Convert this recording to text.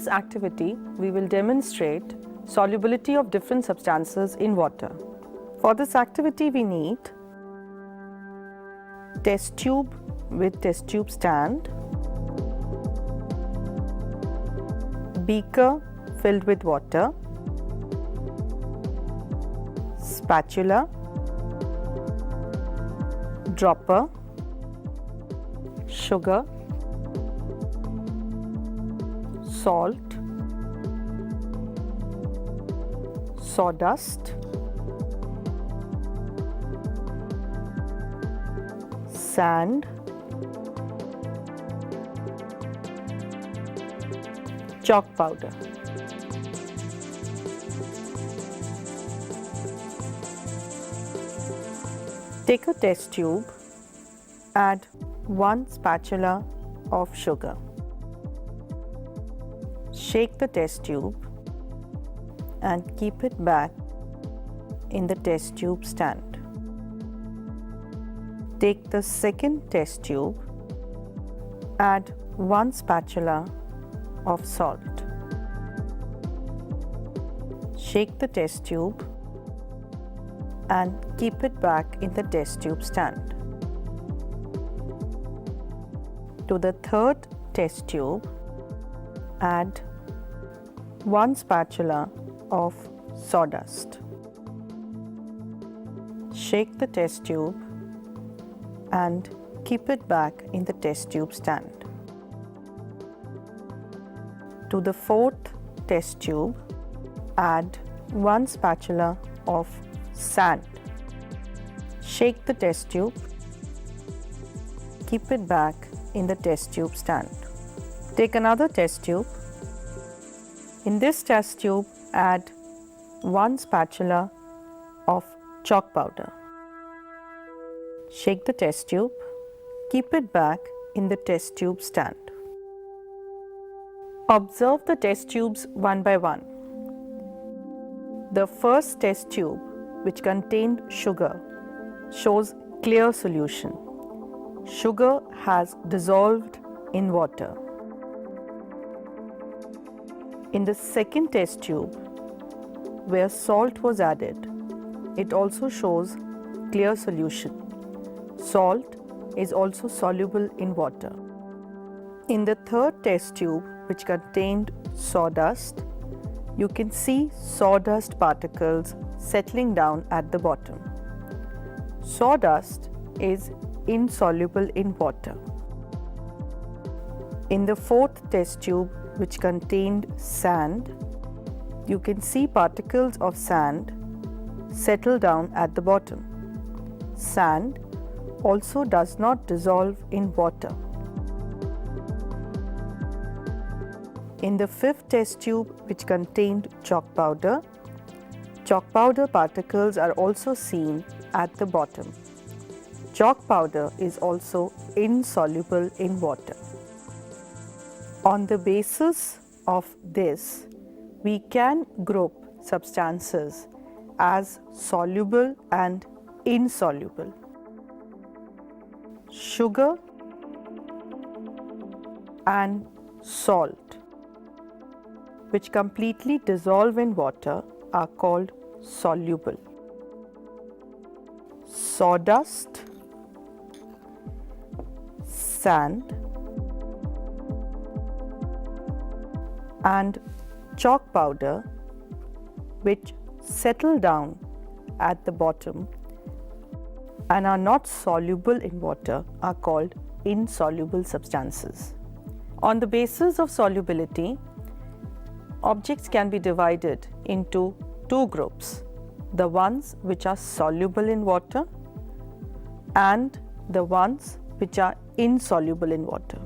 this activity, we will demonstrate solubility of different substances in water. For this activity, we need test tube with test tube stand, beaker filled with water, spatula, dropper, sugar, salt, sawdust, sand, chalk powder. Take a test tube, add 1 spatula of sugar. Shake the test tube and keep it back in the test tube stand. Take the second test tube, add 1 spatula of salt. Shake the test tube and keep it back in the test tube stand. To the third test tube, add 1 spatula of sawdust. Shake the test tube and keep it back in the test tube stand. To the fourth test tube, add 1 spatula of sand. Shake the test tube, keep it back in the test tube stand. Take another test tube. In this test tube, add 1 spatula of chalk powder. Shake the test tube, keep it back in the test tube stand. Observe the test tubes one by one. The first test tube, which contained sugar, shows clear solution. Sugar has dissolved in water. In the second test tube, where salt was added, it also shows clear solution. Salt is also soluble in water. In the third test tube, which contained sawdust, you can see sawdust particles settling down at the bottom. Sawdust is insoluble in water. In the fourth test tube, which contained sand, you can see particles of sand settle down at the bottom. Sand also does not dissolve in water. In the fifth test tube, which contained chalk powder particles are also seen at the bottom. Chalk powder is also insoluble in water. On the basis of this, we can group substances as soluble and insoluble. Sugar and salt, which completely dissolve in water, are called soluble. Sawdust, sand, and chalk powder, which settle down at the bottom and are not soluble in water, are called insoluble substances. On the basis of solubility, objects can be divided into two groups: the ones which are soluble in water and the ones which are insoluble in water.